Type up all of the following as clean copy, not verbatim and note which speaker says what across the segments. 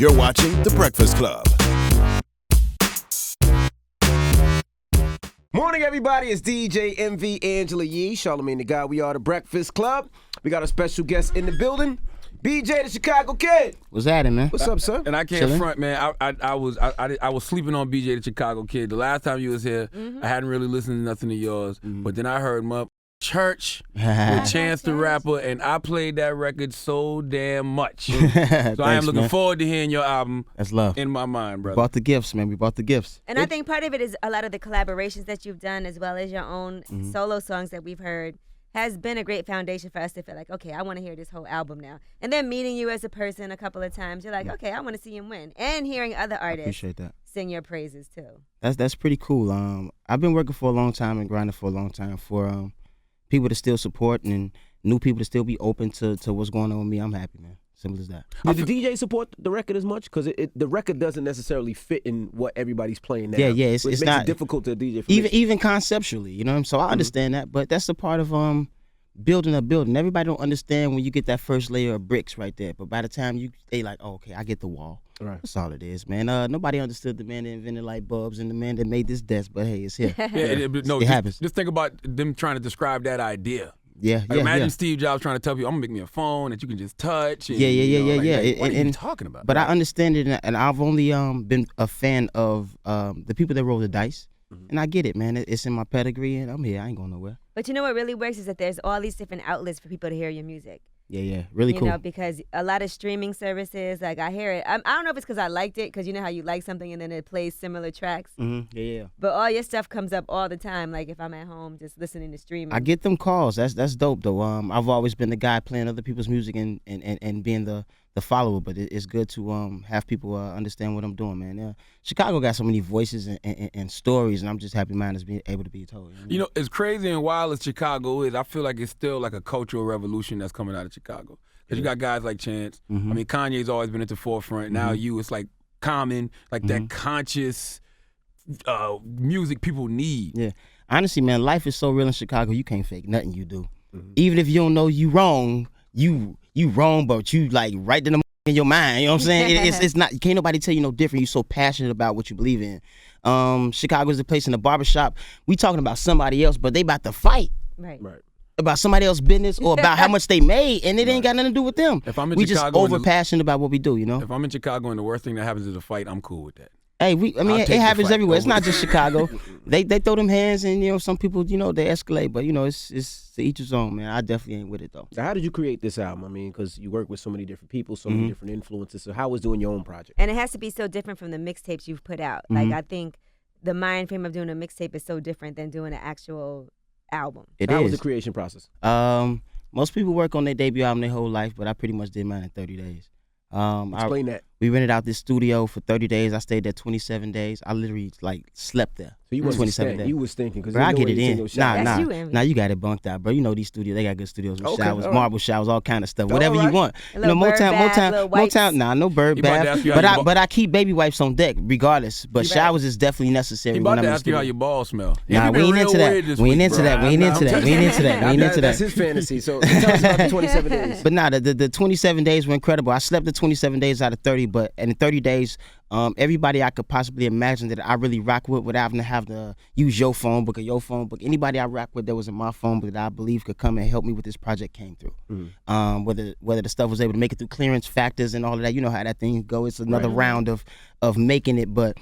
Speaker 1: You're watching The Breakfast Club.
Speaker 2: Morning, everybody. It's DJ MV Angela Yee, Charlamagne the God. We are The Breakfast Club. We got a special guest in the building, BJ the Chicago Kid.
Speaker 3: What's happening, man?
Speaker 2: What's up, sir?
Speaker 4: And I can't front, man. I was sleeping on BJ the Chicago Kid. The last time you was here, I hadn't really listened to nothing of yours. But then I heard him up Church with Chance the Rapper, and I played that record so damn much. So
Speaker 3: Thanks,
Speaker 4: I am looking
Speaker 3: man.
Speaker 4: forward to hearing your album.
Speaker 3: That's love.
Speaker 4: In my mind, brother.
Speaker 3: We bought the gifts, man. We bought the gifts.
Speaker 5: And I think part of it is a lot of the collaborations that you've done, as well as your own solo songs that we've heard, has been a great foundation for us to feel like, okay, I want to hear this whole album now. And then meeting you as a person a couple of times, you're like, okay, I want to see him win. And hearing other artists
Speaker 3: Appreciate that.
Speaker 5: sing your praises too.
Speaker 3: That's pretty cool. I've been working for a long time and grinding for a long time for people to still support and new people to still be open to what's going on with me. I'm happy, man. Simple as that.
Speaker 2: Did the DJ support the record as much? Because the record doesn't necessarily fit in what everybody's playing now.
Speaker 3: Yeah. It's
Speaker 2: makes
Speaker 3: not
Speaker 2: it difficult to DJ for
Speaker 3: even conceptually, you know. So I understand that, but that's a part of building a building. Everybody don't understand when you get that first layer of bricks right there. But by the time they like, oh, okay, I get the wall.
Speaker 2: Right.
Speaker 3: That's all it is, man. Nobody understood the man that invented light bulbs and the man that made this desk, but hey, it's here.
Speaker 4: It happens. Just think about them trying to describe that idea.
Speaker 3: Yeah.
Speaker 4: Imagine Steve Jobs trying to tell you, I'm gonna make me a phone that you can just touch. And,
Speaker 3: Yeah.
Speaker 4: What are you talking about?
Speaker 3: But I understand it, and I've only been a fan of the people that roll the dice, and I get it, man. It's in my pedigree, and I'm here. I ain't going nowhere.
Speaker 5: But you know what really works is that there's all these different outlets for people to hear your music.
Speaker 3: Yeah, really cool.
Speaker 5: You know, because a lot of streaming services, like I hear it. I don't know if it's because I liked it, because you know how you like something and then it plays similar tracks.
Speaker 3: Yeah.
Speaker 5: But all your stuff comes up all the time, like if I'm at home just listening to streaming.
Speaker 3: I get them calls. That's dope though. I've always been the guy playing other people's music and being the follower, but it's good to have people understand what I'm doing, man. Chicago got so many voices and stories, and I'm just happy mine is being able to be told.
Speaker 4: You know, as crazy and wild as Chicago is, I feel like it's still like a cultural revolution that's coming out of Chicago. Because you got guys like Chance. I mean, Kanye's always been at the forefront. Now it's like Common, like that conscious music people need.
Speaker 3: Yeah. Honestly, man, life is so real in Chicago, you can't fake nothing you do. Even if you don't know you wrong, you wrong, but you like right in your mind. You know what I'm saying? It's not. Can't nobody tell you no different. You're so passionate about what you believe in. Chicago's the place in the barbershop. We talking about somebody else, but they about to fight.
Speaker 5: Right.
Speaker 3: About somebody else's business or about how much they made, and it ain't got nothing to do with them.
Speaker 4: If I'm in
Speaker 3: we
Speaker 4: Chicago,
Speaker 3: just over passionate about what we do. You know.
Speaker 4: If I'm in Chicago and the worst thing that happens is a fight, I'm cool with that.
Speaker 3: Hey, it happens everywhere. It's not just Chicago. They throw them hands, and you know some people, you know, they escalate. But you know, it's to each his own, man. I definitely ain't with it though.
Speaker 2: Now, how did you create this album? I mean, because you work with so many different people, so many different influences. So how was doing your own project?
Speaker 5: And it has to be so different from the mixtapes you've put out. Like I think the mind frame of doing a mixtape is so different than doing an actual album.
Speaker 2: How was the creation process?
Speaker 3: Most people work on their debut album their whole life, but I pretty much did mine in 30 days.
Speaker 2: Explain that.
Speaker 3: We rented out this studio for 30 days. I stayed there 27 days. I literally slept there.
Speaker 2: So you wasn't
Speaker 3: 27 days.
Speaker 2: You was thinking, because
Speaker 3: I get it in.
Speaker 5: Nah,
Speaker 3: you got it bunked out, bro. You know these studios, they got good studios with showers,
Speaker 2: all right.
Speaker 3: marble showers, all kind of stuff. Whatever you want.
Speaker 5: A little bird bath, little wipes.
Speaker 3: Motown. Nah, no bird bath. But I keep baby wipes on deck regardless. But showers is definitely necessary.
Speaker 4: He about to ask you how your balls smell.
Speaker 3: Nah, we ain't into that. We ain't into that.
Speaker 2: That's his fantasy. So tell us about the 27 days.
Speaker 3: But nah, the 27 days were incredible. I slept the 27 days out of 30, but in 30 days, everybody I could possibly imagine that I really rock with without having to have to use your phone book or your phone book. Anybody I rock with that was in my phone book that I believe could come and help me with this project came through. Whether the stuff was able to make it through clearance factors and all of that, you know how that thing go. It's another round of making it, but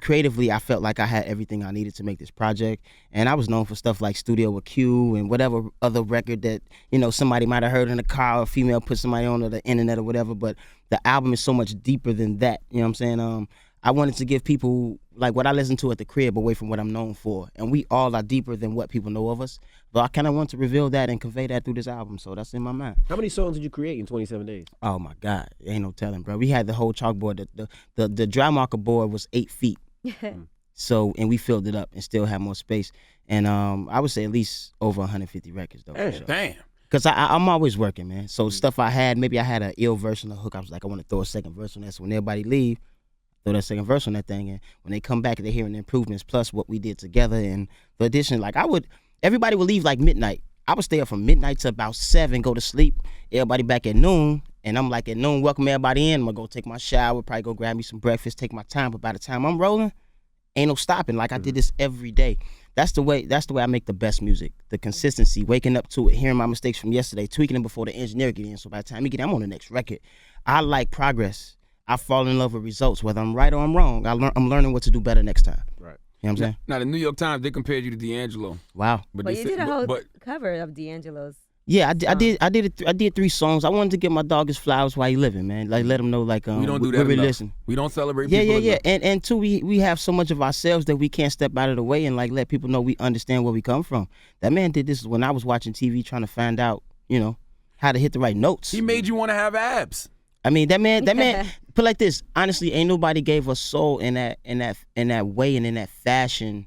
Speaker 3: creatively I felt like I had everything I needed to make this project. And I was known for stuff like Studio with Q and whatever other record that, you know, somebody might have heard in the car or a female put somebody on or the internet or whatever, but the album is so much deeper than that. You know what I'm saying? I wanted to give people like what I listen to at the crib away from what I'm known for. And we all are deeper than what people know of us. But I kind of want to reveal that and convey that through this album. So that's in my mind.
Speaker 2: How many songs did you create in 27 days?
Speaker 3: Oh my God. Ain't no telling, bro. We had the whole chalkboard. The dry marker board was 8 feet. So, and we filled it up and still had more space. And I would say at least over 150 records though. For sure.
Speaker 4: Damn.
Speaker 3: Because I'm always working, man. So stuff I had, maybe I had an ill verse on the hook. I was like, I want to throw a second verse on that. So when everybody leave, throw that second verse on that thing. And when they come back, they're hearing the improvements plus what we did together. And the addition, like everybody would leave like midnight. I would stay up from midnight to about 7, go to sleep. Everybody back at noon. And I'm like, at noon, welcome everybody in. I'm gonna go take my shower, probably go grab me some breakfast, take my time. But by the time I'm rolling, ain't no stopping. Like I did this every day. That's the way I make the best music. The consistency, waking up to it, hearing my mistakes from yesterday, tweaking them before the engineer get in. So by the time he get in, I'm on the next record. I like progress. I fall in love with results, whether I'm right or I'm wrong. I'm learning what to do better next time.
Speaker 2: Right.
Speaker 3: You know what I'm saying?
Speaker 4: Now the New York Times, they compared you to D'Angelo.
Speaker 3: Wow.
Speaker 4: But
Speaker 5: Well,
Speaker 4: they
Speaker 5: you
Speaker 4: said-
Speaker 5: did a whole
Speaker 4: but
Speaker 5: cover of D'Angelo's.
Speaker 3: Yeah, I did 3 songs. I wanted to give my dog his flowers while he living, man. Like let him know, like
Speaker 4: we don't do
Speaker 3: we're
Speaker 4: that
Speaker 3: really
Speaker 4: enough.
Speaker 3: listening.
Speaker 4: We don't celebrate
Speaker 3: Yeah,
Speaker 4: people
Speaker 3: yeah.
Speaker 4: enough.
Speaker 3: And two, we have so much of ourselves that we can't step out of the way and like let people know we understand where we come from. That man did this when I was watching TV trying to find out, how to hit the right notes.
Speaker 4: He made you want to have abs.
Speaker 3: I mean, that man put like this. Honestly, ain't nobody gave us soul in that way and in that fashion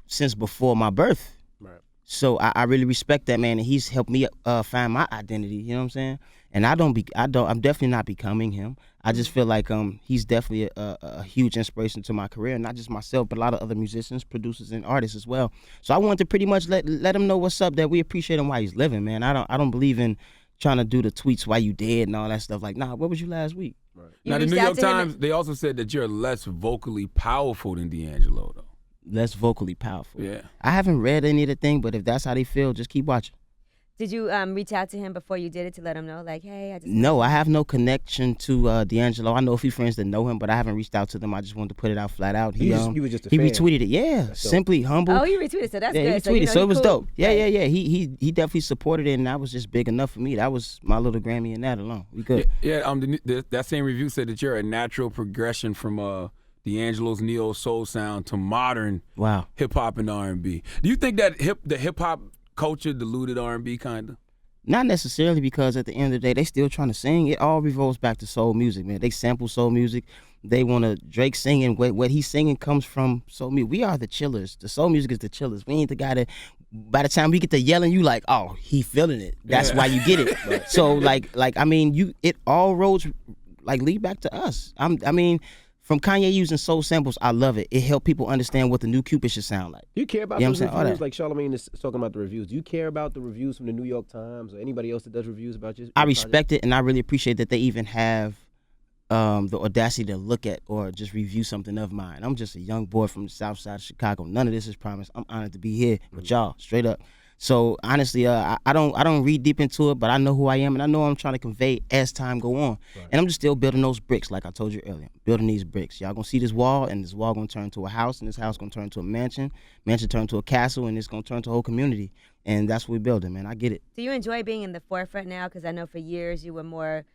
Speaker 3: since before my birth.
Speaker 2: Right.
Speaker 3: So I really respect that man, and he's helped me find my identity. You know what I'm saying? And I'm definitely not becoming him. I just feel like he's definitely a huge inspiration to my career, not just myself, but a lot of other musicians, producers, and artists as well. So I wanted to pretty much let him know what's up, that we appreciate him while he's living, man. I don't believe in trying to do the tweets while you dead and all that stuff. Like, nah, where was you last week?
Speaker 2: Right.
Speaker 5: You
Speaker 4: Now the
Speaker 5: reached
Speaker 4: New
Speaker 5: out
Speaker 4: York
Speaker 5: to him
Speaker 4: Times, they also said that you're less vocally powerful than D'Angelo, though.
Speaker 3: Less vocally powerful.
Speaker 4: Yeah.
Speaker 3: I haven't read any of the thing, but if that's how they feel, just keep watching.
Speaker 5: Did you reach out to him before you did it to let him know, like, hey, I just
Speaker 3: No, I have no connection to D'Angelo. I know a few friends that know him, but I haven't reached out to them. I just wanted to put it out flat out.
Speaker 2: He was just a
Speaker 3: he
Speaker 2: fan.
Speaker 3: retweeted it. Yeah,
Speaker 2: That's dope.
Speaker 3: simply humble.
Speaker 5: Oh, he retweeted, so that's
Speaker 3: yeah,
Speaker 5: good.
Speaker 3: he retweeted, so
Speaker 5: he
Speaker 3: it was
Speaker 5: cool.
Speaker 3: dope. Yeah,
Speaker 5: Right.
Speaker 3: yeah. He definitely supported it, and that was just big enough for me. That was my little Grammy and that alone. We good.
Speaker 4: Yeah. That same review said that you're a natural progression from D'Angelo's neo soul sound to modern
Speaker 3: Wow.
Speaker 4: hip hop and R&B. Do you think that the hip hop culture diluted R&B kind of?
Speaker 3: Not necessarily, because at the end of the day, they still trying to sing. It all revolves back to soul music, man. They sample soul music. They want to Drake singing. What he's singing comes from soul music. We are the chillers. The soul music is the chillers. We ain't the guy that, by the time we get to yelling, you like, oh, he feeling it. That's why you get it. So I mean, it all roads lead back to us. From Kanye using soul samples, I love it. It helped people understand what the new Cupid should sound like.
Speaker 2: Do you care about
Speaker 3: You know
Speaker 2: those
Speaker 3: what I'm saying? All
Speaker 2: reviews?
Speaker 3: that.
Speaker 2: Like Charlamagne is talking about the reviews. Do you care about the reviews from the New York Times or anybody else that does reviews about your
Speaker 3: I
Speaker 2: project?
Speaker 3: respect it, and I really appreciate that they even have the audacity to look at or just review something of mine. I'm just a young boy from the south side of Chicago. None of this is promised. I'm honored to be here with y'all, straight up. So honestly, I don't read deep into it, but I know who I am, and I know what I'm trying to convey as time go on.
Speaker 2: Right.
Speaker 3: And I'm just still building those bricks, like I told you earlier. Building these bricks. Y'all gonna see this wall, and this wall gonna turn into a house, and this house gonna turn into a mansion turn into a castle, and it's gonna turn to a whole community. And that's what we're building, man. I get it.
Speaker 5: Do you enjoy being in the forefront now? Because I know for years you were more,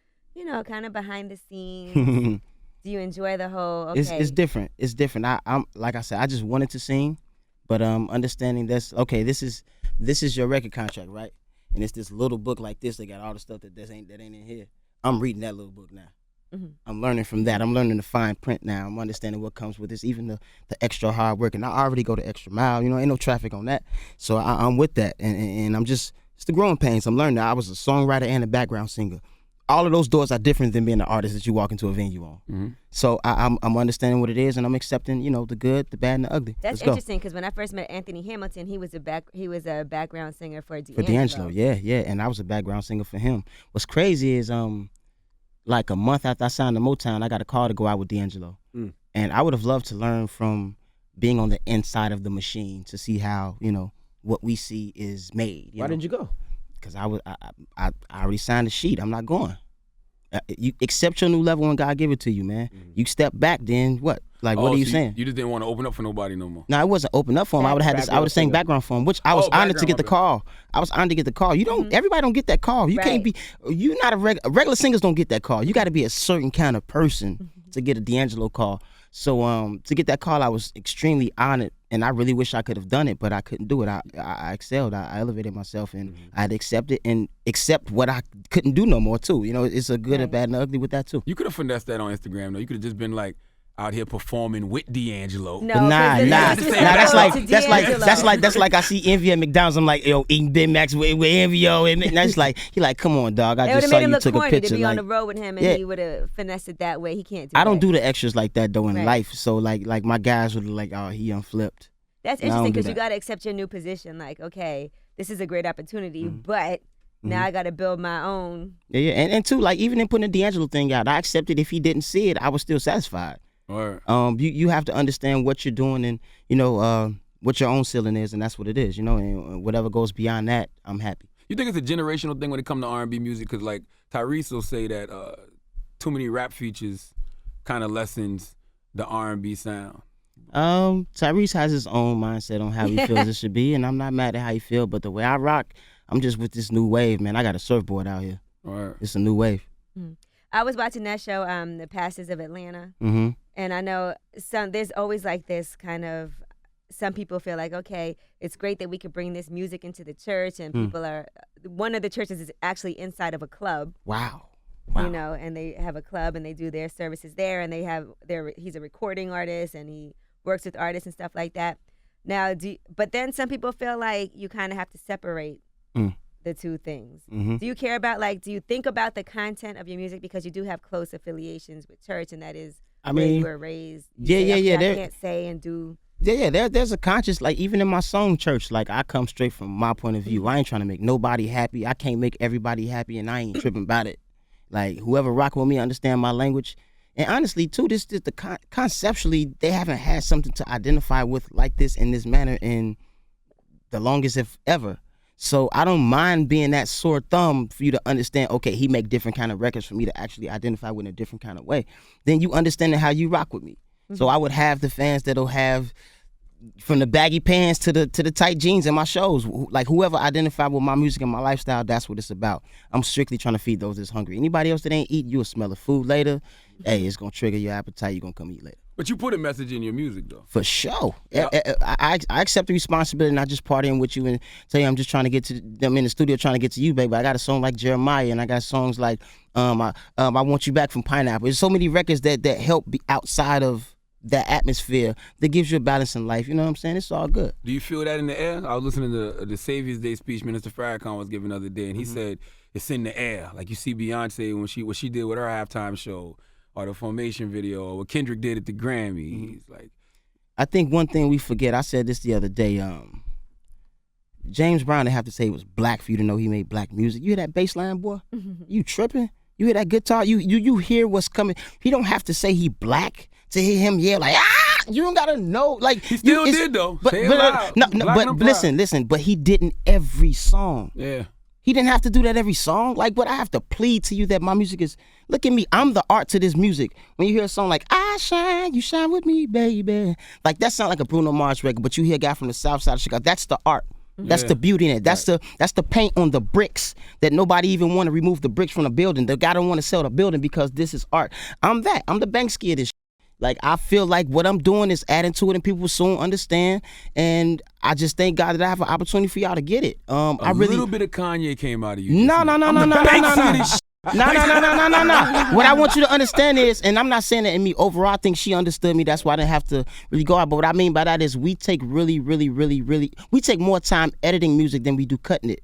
Speaker 5: kind of behind the scenes. Do you enjoy the whole? Okay.
Speaker 3: It's different. It's different. I'm like I said, I just wanted to sing, but understanding that's okay. This is your record contract, right? And it's this little book like this. They got all the stuff that ain't in here. I'm reading that little book now.
Speaker 5: Mm-hmm.
Speaker 3: I'm learning from that. I'm learning the fine print now. I'm understanding what comes with this, even the extra hard work. And I already go the extra mile. Ain't no traffic on that. So I'm with that, and I'm just, it's the growing pains. I'm learning. I was a songwriter and a background singer. All of those doors are different than being an artist that you walk into a venue on.
Speaker 4: Mm-hmm.
Speaker 3: So I'm understanding what it is, and I'm accepting, the good, the bad, and the ugly.
Speaker 5: That's
Speaker 3: Let's go.
Speaker 5: interesting because when I first met Anthony Hamilton, he was a background singer for D'Angelo.
Speaker 3: For D'Angelo, yeah, and I was a background singer for him. What's crazy is like a month after I signed to Motown, I got a call to go out with D'Angelo, and I would have loved to learn from being on the inside of the machine to see how what we see is made.
Speaker 2: Why didn't you go?
Speaker 3: Because I already signed the sheet. I'm not going. You accept your new level when God give it to you, man. You step back, then what? Like, what are you saying?
Speaker 4: You just didn't want to open up for nobody no more.
Speaker 3: No, I wasn't open up for him. I would have had this. I would have sang background for him, which I was honored to get the call. I was honored to get the call. You don't. Everybody don't get that call. You can't be. You not a regular singers don't get that call. You got to be a certain kind of person to get a D'Angelo call. So to get that call, I was extremely honored, and I really wish I could have done it, but I couldn't do it. I excelled. I elevated myself, and I had to accept it and accept what I couldn't do no more too. It's a good, a bad, and ugly with that too.
Speaker 4: You could have finessed that on Instagram though. You could have just been like out here performing with D'Angelo.
Speaker 5: No,
Speaker 3: But nah. That's like I see Envy at McDonald's. I'm like, yo, eating Big Macs with Envy, yo, and that's like, he like, come on, dog. I
Speaker 5: It would
Speaker 3: just
Speaker 5: have
Speaker 3: saw
Speaker 5: made him
Speaker 3: you
Speaker 5: look
Speaker 3: took a
Speaker 5: corny
Speaker 3: picture.
Speaker 5: to be
Speaker 3: Like,
Speaker 5: on the road with him, and
Speaker 3: yeah.
Speaker 5: he would have finessed it that way. He can't do that.
Speaker 3: I don't do the extras like that though in
Speaker 5: Right.
Speaker 3: life. So like my guys would like, oh, he unflipped.
Speaker 5: That's
Speaker 3: No, I don't
Speaker 5: interesting
Speaker 3: do
Speaker 5: because you
Speaker 3: that.
Speaker 5: got to accept your new position. Like, okay, this is a great opportunity, but Now I got to build my own.
Speaker 3: Yeah. And two, like even in putting the D'Angelo thing out, I accepted if he didn't see it, I was still satisfied.
Speaker 4: Right.
Speaker 3: You have to understand what you're doing and what your own ceiling is, and that's what it is, and whatever goes beyond that, I'm happy.
Speaker 4: You think it's a generational thing when it comes to R&B music? Because like Tyrese will say that too many rap features kind of lessens the R&B sound.
Speaker 3: Tyrese has his own mindset on how he feels it should be, and I'm not mad at how he feel, but the way I rock, I'm just with this new wave, man. I got a surfboard out here.
Speaker 4: Right.
Speaker 3: It's a new wave.
Speaker 5: I was watching that show, The Pastors of Atlanta, and I know there's always like this kind of, some people feel like, okay, it's great that we could bring this music into the church, and people are, one of the churches is actually inside of a club.
Speaker 3: Wow.
Speaker 5: And they have a club and they do their services there, and he's a recording artist and he works with artists and stuff like that. Now, but then some people feel like you kind of have to separate the two things. Do you care about, do you think about the content of your music, because you do have close affiliations with church, and that is where you were raised? I can't say and do.
Speaker 3: Yeah, there's a conscious, like even in my song Church, like I come straight from my point of view. I ain't trying to make nobody happy. I can't make everybody happy, and I ain't tripping about it. Like whoever rock with me understand my language. And honestly, too, this is conceptually, they haven't had something to identify with like this in this manner in the longest if ever. So I don't mind being that sore thumb for you to understand, okay, he make different kind of records for me to actually identify with in a different kind of way. Then you understand how you rock with me. So I would have the fans that'll have from the baggy pants to the tight jeans in my shows. Like whoever identify with my music and my lifestyle, that's what it's about. I'm strictly trying to feed those that's hungry. Anybody else that ain't eating, you'll smell the food later. Hey, it's gonna trigger your appetite. You're gonna come eat later.
Speaker 4: But you put a message in your music, though.
Speaker 3: For sure.
Speaker 4: Yeah.
Speaker 3: I accept the responsibility, not just partying with you and tell you I'm just trying to get to them in the studio trying to get to you, baby. I got a song like Jeremiah, and I got songs like I Want You Back from Pineapple. There's so many records that help be outside of that atmosphere that gives you a balance in life. You know what I'm saying? It's all good.
Speaker 4: Do you feel that in the air? I was listening to the Savior's Day speech Minister Farrakhan was giving the other day, and he said it's in the air. Like you see Beyonce when what she did with her halftime show, or the Formation video, or what Kendrick did at the Grammy. He's like,
Speaker 3: I think one thing we forget, I said this the other day, James Brown didn't have to say it was black for you to know he made black music. You hear that bass line, boy? You tripping? You hear that guitar? You hear what's coming. He don't have to say he black to hear him yell like, ah! You don't gotta know. Like
Speaker 4: he still did though.
Speaker 3: But listen, but he didn't every song.
Speaker 4: Yeah.
Speaker 3: He didn't have to do that every song. Like, but I have to plead to you that my music is, look at me, I'm the art to this music. When you hear a song like, I shine, you shine with me, baby. Like, that sounds like a Bruno Mars record, but you hear a guy from the south side of Chicago. That's the art. That's the beauty in it. That's the paint on the bricks that nobody even want to remove the bricks from the building. The guy don't want to sell the building because this is art. I'm that. I'm the Banksy of this shit. Like, I feel like what I'm doing is adding to it and people will soon understand. And I just thank God that I have an opportunity for y'all to get it.
Speaker 4: A little bit of Kanye came out of you.
Speaker 3: No. What I want you to understand is, and I'm not saying that in me overall, I think she understood me. That's why I didn't have to really go out. But what I mean by that is we take we take more time editing music than we do cutting it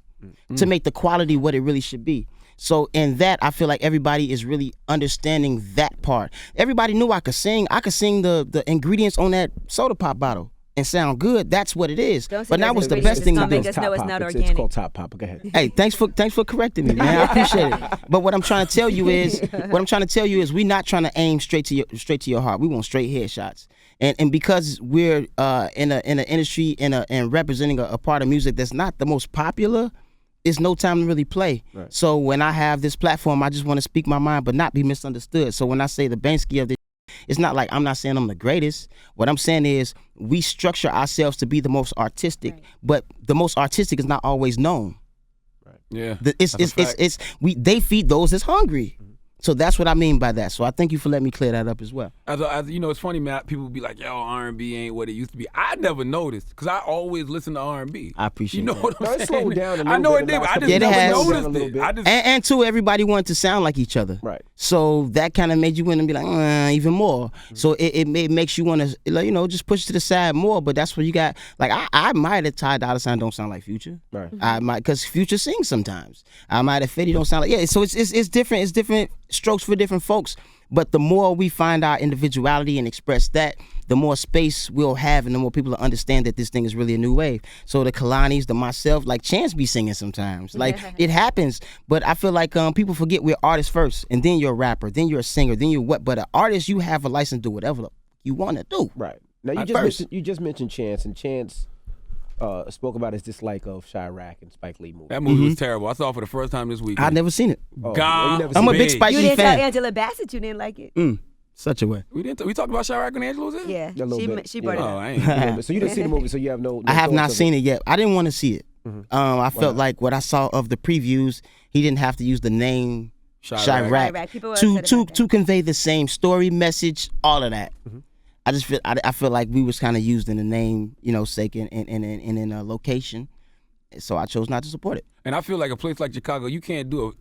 Speaker 3: to make the quality what it really should be. So in that, I feel like everybody is really understanding that part. Everybody knew I could sing. I could sing the ingredients on that soda pop bottle and sound good. That's what it is. But that was the best thing to do.
Speaker 5: It's not organic.
Speaker 2: It's called Top Pop. Go ahead.
Speaker 3: Hey, thanks for correcting me, man. I appreciate it. But what I'm trying to tell you is, we're not trying to aim straight to your heart. We want straight headshots. And because we're in an industry and representing a part of music that's not the most popular, it's no time to really play. Right. So when I have this platform, I just want to speak my mind but not be misunderstood. So when I say the Banksy of this, it's not like I'm not saying I'm the greatest. What I'm saying is we structure ourselves to be the most artistic, but the most artistic is not always known.
Speaker 4: Right. Yeah.
Speaker 3: They feed those that's hungry. So that's what I mean by that. So I thank you for letting me clear that up as well.
Speaker 4: As you know, it's funny, man. People be like, "Yo, R&B ain't what it used to be." I never noticed because I always listen to R&B.
Speaker 3: I appreciate.
Speaker 4: You know
Speaker 3: that.
Speaker 4: what I'm saying?
Speaker 2: Slowed down a little
Speaker 4: I know
Speaker 2: bit
Speaker 4: it did. But I just
Speaker 3: Yeah,
Speaker 4: never noticed it.
Speaker 3: And two, everybody wanted to sound like each other.
Speaker 2: Right.
Speaker 3: So that kind of made you want to be like, even more. Mm-hmm. So it makes you want to, just push to the side more. But that's what you got. Like I admire that Ty Dolla $ign don't sound like Future.
Speaker 2: Right.
Speaker 3: I might, because Future sings sometimes. I admire that Fetty don't sound like, yeah. So it's different. It's different strokes for different folks. But the more we find our individuality and express that, the more space we'll have and the more people will understand that this thing is really a new wave. So the Kalanis, the myself, like Chance be singing sometimes. Like it happens, but I feel like people forget we're artists first, and then you're a rapper, then you're a singer, then you're what. But an artist, you have a license to do whatever you want to do.
Speaker 2: Right. Now you just mentioned Chance, and Chance spoke about his dislike of Chirac and Spike Lee movies.
Speaker 4: That movie was terrible. I saw it for the first time this week.
Speaker 3: I've never seen it.
Speaker 2: I'm
Speaker 3: a big Spike
Speaker 5: You
Speaker 3: Lee
Speaker 5: didn't
Speaker 3: fan.
Speaker 5: tell Angela Bassett you didn't like it.
Speaker 3: Such a way.
Speaker 4: We talked about Chirac when Angela was in?
Speaker 5: Yeah,
Speaker 2: A little bit.
Speaker 5: she brought
Speaker 4: Oh,
Speaker 5: it
Speaker 4: I
Speaker 5: up.
Speaker 4: ain't.
Speaker 2: So you didn't see the movie, so you have no
Speaker 3: I have
Speaker 2: thoughts
Speaker 3: not
Speaker 2: of
Speaker 3: seen it yet. I didn't want to see it. I felt
Speaker 2: Wow.
Speaker 3: like what I saw of the previews, he didn't have to use the name
Speaker 4: Chirac.
Speaker 5: Chirac. People were
Speaker 3: to
Speaker 5: upset about
Speaker 3: to
Speaker 5: that.
Speaker 3: convey the same story, message, all of that. I feel like we was kind of used in the name, sake and in a location. So I chose not to support it.
Speaker 4: And I feel like a place like Chicago, you can't do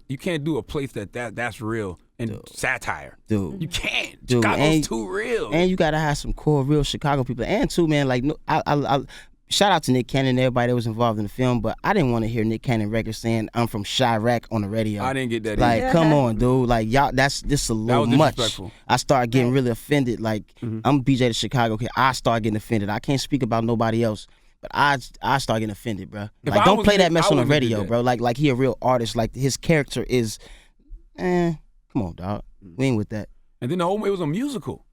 Speaker 4: a place that's real and satire.
Speaker 3: Dude.
Speaker 4: You can't.
Speaker 3: Dude,
Speaker 4: Chicago's
Speaker 3: and-
Speaker 4: too real.
Speaker 3: And you gotta have some core real Chicago people. And too, man, like I shout out to Nick Cannon and everybody that was involved in the film, but I didn't want to hear Nick Cannon records saying I'm from Chirac on the radio.
Speaker 4: I didn't get that
Speaker 3: Like,
Speaker 4: either.
Speaker 3: come on, dude. Like, y'all, this a little
Speaker 4: was
Speaker 3: much.
Speaker 4: disrespectful.
Speaker 3: I started getting really offended. Like, I'm BJ the Chicago kid. I start getting offended. I can't speak about nobody else, but I start getting offended, bro.
Speaker 4: If
Speaker 3: Like,
Speaker 4: I
Speaker 3: don't
Speaker 4: was
Speaker 3: play
Speaker 4: Nick,
Speaker 3: that mess
Speaker 4: I
Speaker 3: on the
Speaker 4: wouldn't do
Speaker 3: radio,
Speaker 4: that.
Speaker 3: bro. Like he a real artist. Like, his character is, come on, dog. We ain't with that.
Speaker 4: And then it was a musical.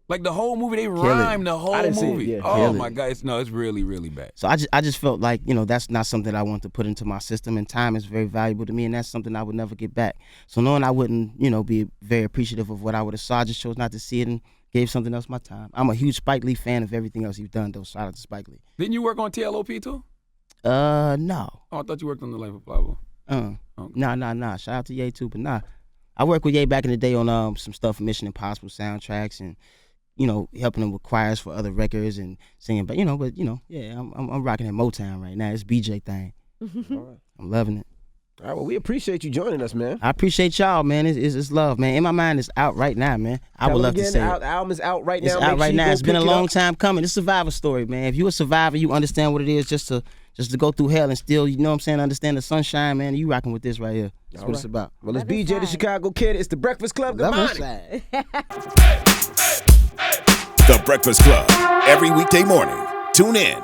Speaker 4: Like the whole movie, they rhymed the whole
Speaker 2: I didn't see it,
Speaker 4: movie.
Speaker 2: yeah.
Speaker 4: Oh
Speaker 3: Kill
Speaker 4: my
Speaker 3: it.
Speaker 4: God, it's really, really bad.
Speaker 3: So I just felt like, that's not something I want to put into my system, and time is very valuable to me, and that's something I would never get back. So knowing I wouldn't, be very appreciative of what I would have saw, I just chose not to see it and gave something else my time. I'm a huge Spike Lee fan of everything else he's done, though. Shout out to Spike Lee.
Speaker 4: Didn't you work on TLOP too?
Speaker 3: No.
Speaker 4: Oh, I thought you worked on The Life of Pablo. Okay.
Speaker 3: Nah. Shout out to Ye too, but nah. I worked with Ye back in the day on some stuff for Mission Impossible soundtracks and helping them with choirs for other records and singing. But yeah, I'm rocking at Motown right now. It's BJ thing. I'm loving it.
Speaker 2: All right, well, we appreciate you joining us, man.
Speaker 3: I appreciate y'all, man. It's love, man. In My Mind is out right now, man. I would love to say it.
Speaker 2: The album is out right
Speaker 3: It's
Speaker 2: now.
Speaker 3: out
Speaker 2: Make
Speaker 3: right
Speaker 2: sure you
Speaker 3: now.
Speaker 2: go
Speaker 3: It's been a
Speaker 2: pick it
Speaker 3: long
Speaker 2: up.
Speaker 3: time coming. It's a survivor story, man. If you a survivor, you understand what it is just to go through hell and still, understand the sunshine, man. You rocking with this right here. That's what it's about.
Speaker 2: Well, it's
Speaker 5: Love
Speaker 2: BJ the
Speaker 5: inside.
Speaker 2: Chicago Kid. It's the Breakfast Club. Good
Speaker 3: Love
Speaker 2: morning.
Speaker 3: inside.
Speaker 1: The Breakfast Club. Every weekday morning. Tune in